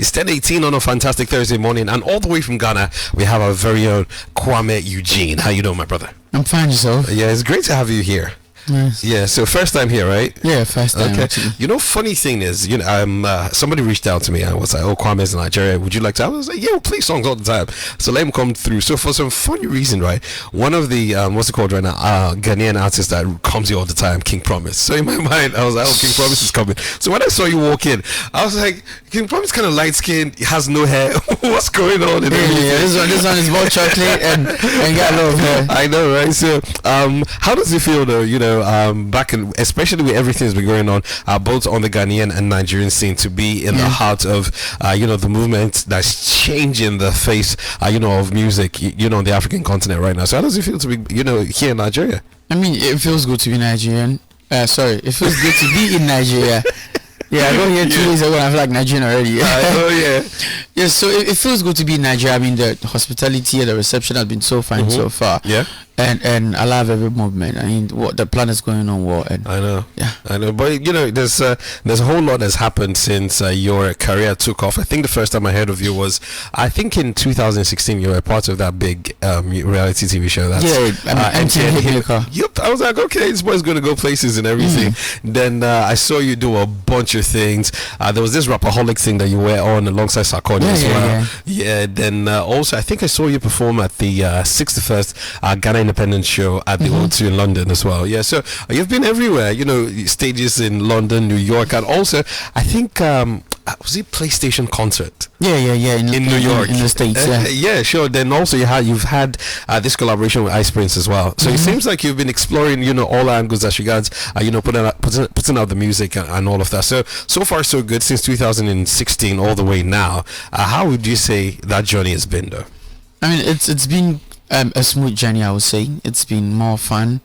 It's 10:18 on a fantastic Thursday morning, and all the way from Ghana, we have our very own Kuami Eugene. How you doing, my brother? I'm fine, yourself? Yeah, it's great to have you here. Yes. Yeah, so first time here, right? Yeah, first time. Okay. Actually. You know, funny thing is, somebody reached out to me and was like, "Oh, Kwame's in Nigeria. Would you like to?" I was like, "Yeah, we'll play songs all the time." So let him come through. So for some funny reason, right? One of the what's it called right now? Ghanaian artists that comes here all the time, King Promise. So in my mind, I was like, "Oh, King Promise is coming." So when I saw you walk in, I was like, "King Promise kind of light skinned, has no hair. What's going on?" Yeah, this one is more chocolate and got a lot of hair. I know, right? So how does it feel though? Back in, especially with everything that's been going on, both on the Ghanaian and Nigerian scene, to be in the heart of the movement that's changing the face of music on the African continent right now. So how does it feel to be here in Nigeria? I mean, it feels good to be Nigerian. It feels good to be in Nigeria. Yeah, I got here 2 days ago and I feel like Nigerian already. Yeah, so it feels good to be in Nigeria. I mean, the hospitality and the reception has been so fine so far. Yeah. And I love every movement. I mean, what the plan is going on. I know. Yeah. I know. But there's a whole lot that's happened since your career took off. I think the first time I heard of you was, I think in 2016, you were part of that big reality TV show. That's, MTN Hitmaker. Yep. I was like, okay, this boy's going to go places and everything. Then I saw you do a bunch of things. There was this Rapaholic thing that you were on alongside Sarkozy as well. Yeah. Then also, I think I saw you perform at the 61st Ghana Independent show at the O2 in London as well. Yeah, so you've been everywhere, stages in London, New York, and also I think was it PlayStation concert? Yeah, in New York, in the States. Yeah, sure. Then also you've had this collaboration with Ice Prince as well. So it seems like you've been exploring all angles as regards putting out the music and all of that. So far so good since 2016 all the way now. How would you say that journey has been though? I mean, it's been a smooth journey, I would say. It's been more fun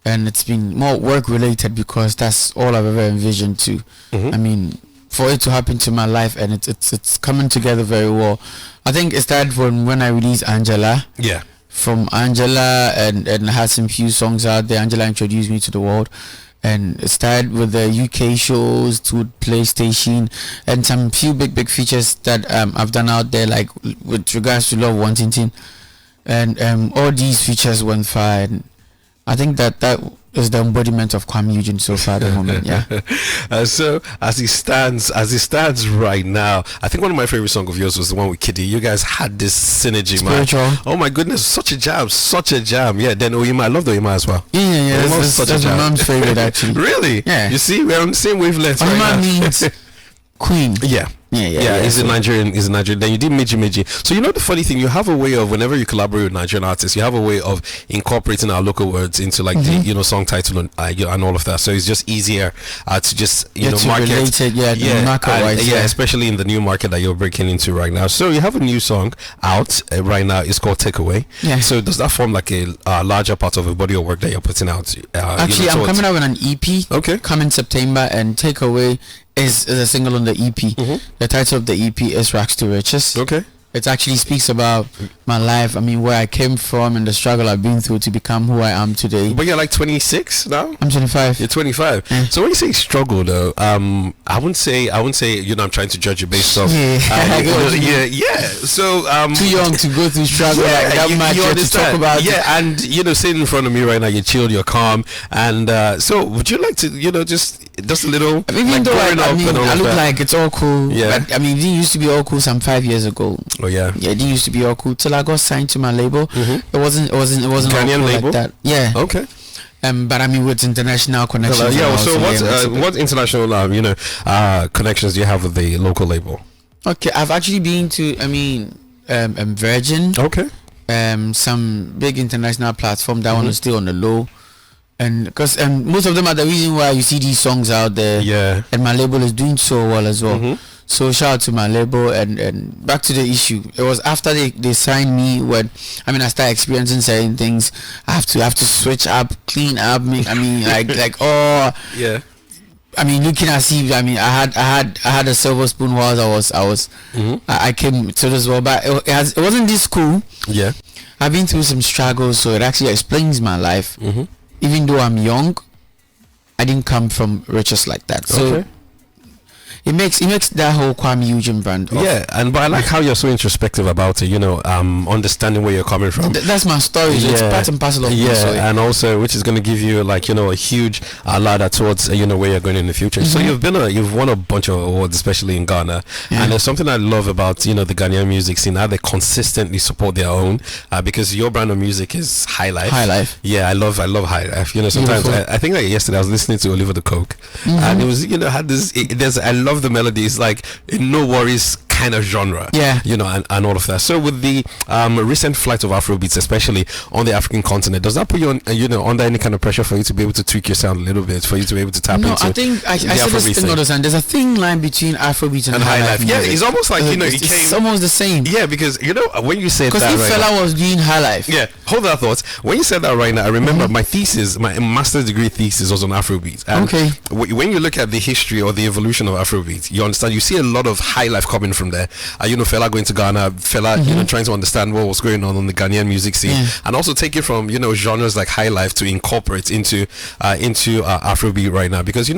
and it's been more work related because that's all I've ever envisioned too. I mean, for it to happen to my life and it's coming together very well. I think it started from when I released Angela. Yeah. From Angela and had some few songs out there. Angela introduced me to the world. And it started with the UK shows to PlayStation and some few big features that I've done out there, like with regards to Love Wanting. And all these features went far, and I think that is the embodiment of Kuami Eugene so far at the moment. Yeah. So as it stands right now, I think one of my favorite songs of yours was the one with Kiddy. You guys had this synergy, Spiritual. Man. Oh my goodness, such a jam. Yeah. Then Oyima, I love the Oyima as well. Yeah. That's my mom's favorite actually. Really? Yeah. You see, we're on the same wavelength. Oyima means queen. Yeah. He's a Nigerian. Then you did Meji. So the funny thing, you have a way of, whenever you collaborate with Nigerian artists, you have a way of incorporating our local words into like the song title and all of that. So it's just easier to just market. Especially in the new market that you're breaking into right now. So you have a new song out right now. It's called Takeaway. Yeah. So does that form like a larger part of a body of work that you're putting out? Actually, I'm coming out with an EP. Okay. Coming September, and Takeaway is a single on the EP. The title of the EP is Rags to Riches. Okay. It actually speaks about my life. I mean, where I came from and the struggle I've been through to become who I am today. But you're like 26 now? I'm 25. You're 25. Yeah. So when you say struggle though, I wouldn't say I'm trying to judge you based off. So too young to go through struggle like that much to talk about. Yeah, and sitting in front of me right now, you're chilled, you're calm, and so would you like to just a little? Even though I look like it's all cool. Yeah. But, I mean, it used to be all cool some 5 years ago. Oh yeah. Yeah, it used to be all cool till I got signed to my label. It wasn't Ghanaian all cool label? like that. Yeah. Okay. But I mean, with international connections. So what international connections do you have with the local label? Okay, I've actually been to Virgin. Okay. Some big international platform that one is still on the low. And because most of them are the reason why you see these songs out there. Yeah. And my label is doing so well as well. So shout out to my label and back to the issue. It was after they signed me when I started experiencing certain things. I have to switch up, clean up. Yeah. I mean, looking at see. I mean, I had a silver spoon whilst I came to this world, but it wasn't this cool. Yeah. I've been through some struggles, so it actually explains my life. Even though I'm young, I didn't come from riches like that. So it makes that whole Kuami Eugene brand. Yeah, but I like how you're so introspective about it. You know, understanding where you're coming from. That's my story. Yeah. It's part and parcel of my story. And also, which is going to give you like, you know, a huge ladder towards where you're going in the future. So you've won a bunch of awards, especially in Ghana. And there's something I love about the Ghanaian music scene, how they consistently support their own, because your brand of music is Highlife. Yeah, I love Highlife. You know, sometimes I think like yesterday I was listening to Oliver the Coke, and it was had this. I love the melodies, like no worries kind of genre, and all of that. So with the recent flight of Afrobeats, especially on the African continent, does that put you on under any kind of pressure for you to be able to tweak your sound a little bit, for you to be able to tap into? No, I think I said this thing all the time. There's a thin line between Afrobeats and Highlife. Yeah, it's almost like it's almost the same. Yeah, because when you said that, because if Fela was doing Highlife, hold that thought. When you said that right now, I remember my thesis, my master's degree thesis was on Afrobeats. And when you look at the history or the evolution of Afrobeats, you understand, you see a lot of Highlife coming from there. Fela going to Ghana, Fela trying to understand what was going on the Ghanaian music scene, and also take it from genres like Highlife to incorporate into Afrobeat right now, because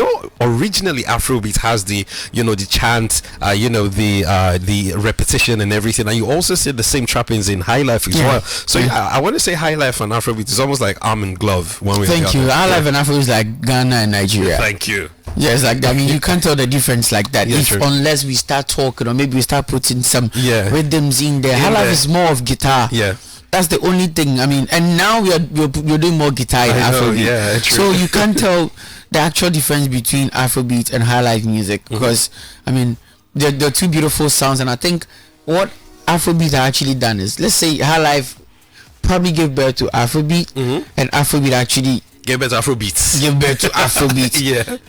originally Afrobeat has the the chant, the repetition and everything, and you also see the same trappings in Highlife as well. So I want to say Highlife and Afrobeat is almost like arm and glove. Thank you. Highlife and Afrobeat is like Ghana and Nigeria. Thank you. Yes, like I mean, you can't tell the difference like that unless we start talking, or maybe we start putting some rhythms in there. Highlife is more of guitar. Yeah. That's the only thing. I mean, and now we're doing more guitar in Afrobeat. Yeah, true. So you can't tell the actual difference between Afrobeat and Highlife music, because I mean, they're two beautiful sounds, and I think what Afrobeat has actually done is, let's say Highlife probably gave birth to Afrobeat, and Afrobeat actually give birth to Afrobeats.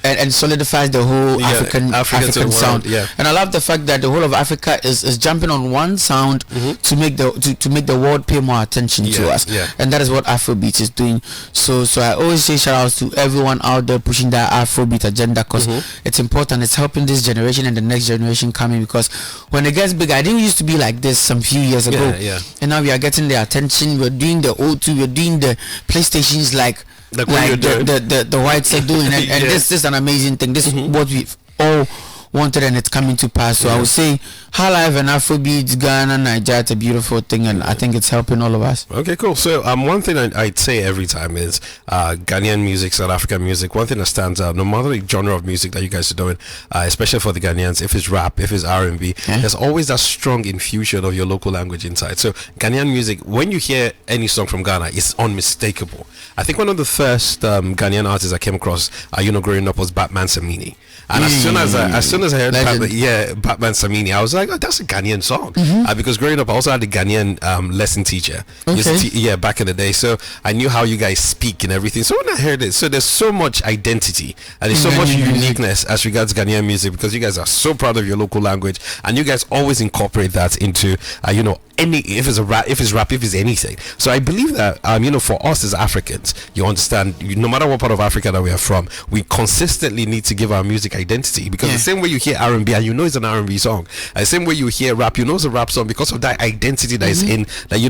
And solidifies the whole African sound. Yeah. And I love the fact that the whole of Africa is jumping on one sound to make the world pay more attention to us. Yeah. And that is what Afrobeat is doing. So I always say shout outs to everyone out there pushing that Afrobeat agenda, because it's important. It's helping this generation and the next generation coming, because when it gets big, I didn't used to be like this some few years ago. And now we are getting the attention. We're doing the O2, we're doing the PlayStations like the whites are doing, and this is an amazing thing. This is what we've all wanted, and it's coming to pass. So I would say Highlife and Afrobeats, Ghana, Nigeria, it's a beautiful thing, and I think it's helping all of us. Okay, cool. So one thing I'd say every time is Ghanaian music, South African music, one thing that stands out, no matter the genre of music that you guys are doing, especially for the Ghanaians, if it's rap, if it's R&B, there's always that strong infusion of your local language inside. So Ghanaian music, when you hear any song from Ghana, it's unmistakable. I think one of the first Ghanaian artists I came across, growing up, was Batman Samini. And as soon as I heard Batman Samini, I was like, oh, that's a Ghanaian song. Because growing up, I also had a Ghanaian lesson teacher. Back in the day. So I knew how you guys speak and everything. So when I heard it, so there's so much identity and there's so much uniqueness as regards Ghanaian music, because you guys are so proud of your local language, and you guys always incorporate that into if it's rap, if it's anything. So I believe that for us as Africans, you understand, no matter what part of Africa that we are from, we consistently need to give our music identity, because the same way you hear R&B and it's an R&B song, the same way you hear rap, it's a rap song, because of that identity that is in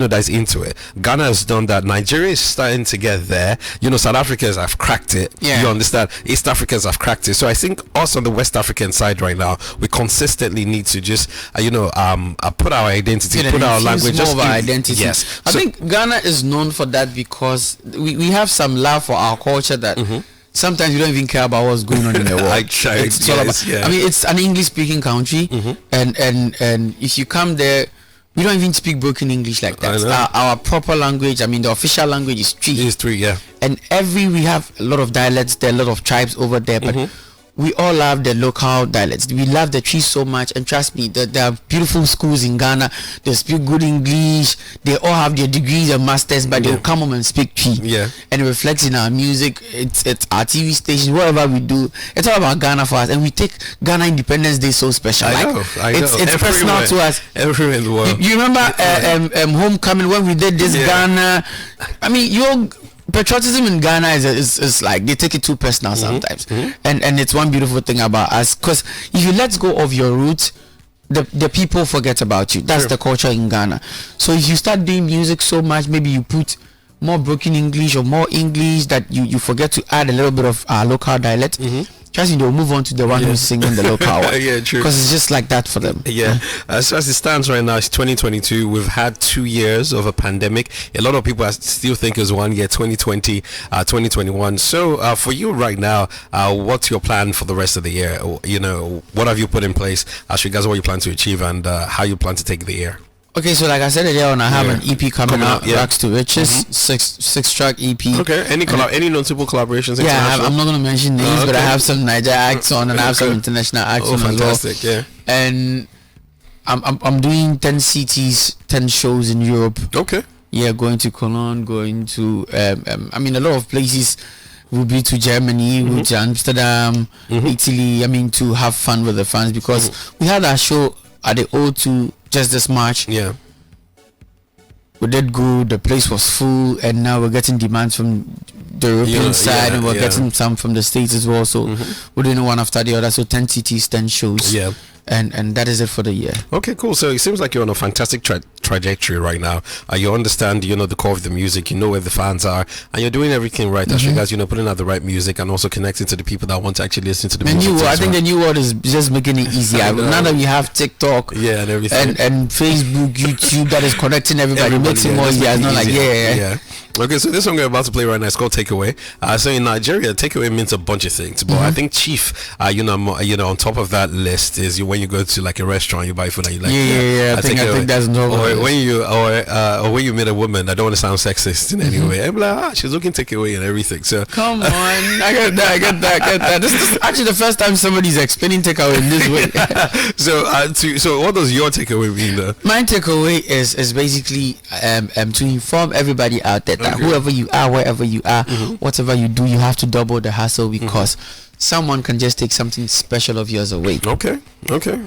that's into it. Ghana has done that. Nigeria is starting to get there. South Africans have cracked it. You understand, East Africans have cracked it. So I think us on the West African side right now, we consistently need to just put our identity, put our language, more of our identity. I think Ghana is known for that, because we have some love for our culture that sometimes you don't even care about what's going on in the world. I mean, it's an English speaking country, and if you come there, we don't even speak broken English like that. Our proper language, I mean, the official language is Twi. It's Twi, and we have a lot of dialects there, a lot of tribes over there, but we all love the local dialects. We love the Twi so much, and trust me, there are beautiful schools in Ghana. They speak good English. They all have their degrees and masters, but they'll come home and speak Twi. And it reflects in our music. It's our TV stations, whatever we do. It's all about Ghana for us, and we take Ghana Independence Day so special. I know. It's personal to us. Everywhere in the world. You remember homecoming when we did this Ghana? I mean, patriotism in Ghana is like they take it too personal sometimes, and it's one beautiful thing about us, because if you let go of your roots, the people forget about you. That's the culture in Ghana. So if you start doing music so much, maybe you put more broken English or more English that you forget to add a little bit of local dialect, trust me, they'll move on to the one who's singing the local one. Yeah, true. Because it's just like that for them. Yeah. So as it stands right now, it's 2022. We've had 2 years of a pandemic. A lot of people still think it's 1 year, 2020, 2021. So for you right now, what's your plan for the rest of the year? You know, what have you put in place as regards what you plan to achieve and how you plan to take the year? Okay, so like I said earlier on, I have an EP coming out, Rags to Riches, six track EP. Okay, any notable collaborations? Yeah, I'm not gonna mention names, but I have some Niger acts on, and I have some international acts on as well. Fantastic, yeah. And I'm doing 10 cities, 10 shows in Europe. Okay. Yeah, going to Cologne, going to I mean a lot of places. We'll be to Germany, we'll to Amsterdam, Italy. I mean, to have fun with the fans, because we had our show at the O2 just this March. Yeah. We did good, the place was full, and now we're getting demands from the European side, and we're getting some from the States as well. So we're doing one after the other. So 10 cities, 10 shows. Yeah. And that is it for the year. Okay, cool. So it seems like you're on a fantastic trajectory right now. You understand, you know, the core of the music, you know where the fans are, and you're doing everything right as regards, you know, putting out the right music and also connecting to the people that want to actually listen to the music. I think the new world is just making it easier. Now that we have TikTok, and everything, and Facebook, YouTube, that is connecting everybody, makes it more easier. It's not like Okay, so this song we're about to play right now is called Takeaway. So in Nigeria, takeaway means a bunch of things, but I think chief, you know, on top of that list is when you go to like a restaurant, you buy food and you like, I think that's normal. Or when you meet a woman, I don't want to sound sexist in any way. I'm like, she's looking takeaway and everything. So come on, I get that. This is actually the first time somebody's explaining takeaway in this way. So what does your takeaway mean though? My takeaway is basically to inform everybody out there that whoever you are, wherever you are, whatever you do, you have to double the hustle, because someone can just take something special of yours away. Okay.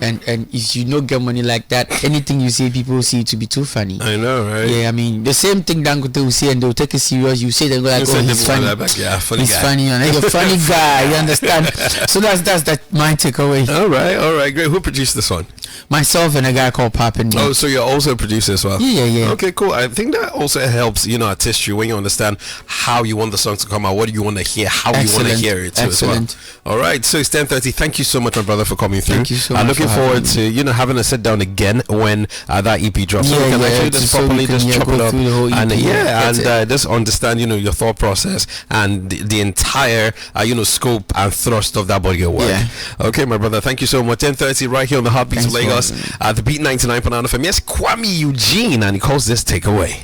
And if you don't get money like that, anything you say, people see it to be too funny. I know, right? Yeah, I mean, the same thing Dangote will say, and they'll take it serious. You say, they go like, oh, he's funny. Yeah, funny he's guy. funny, and you're a funny guy. You understand? So that's my takeaway. All right, great. Who produced this one? Myself and a guy called Papin. Oh, so you're also a producer as well? Yeah. Okay, cool. I think that also helps, you know, artistry, when you understand how you want the song to come out, what do you want to hear, how you want to hear it too as well. All right, so it's 10:30. Thank you so much, my brother, for coming through. Thank you so much. I'm looking forward to, you know, having a sit down again when that EP drops. So we can actually just properly just chop it up and just understand, you know, your thought process and the entire, you know, scope and thrust of that body of work. Yeah. Okay, my brother, thank you so much. 10:30 right here on the Heartbeats of Lagos. The Beat 99.9 FM. Yes, Kuami Eugene, and he calls this Takeaway.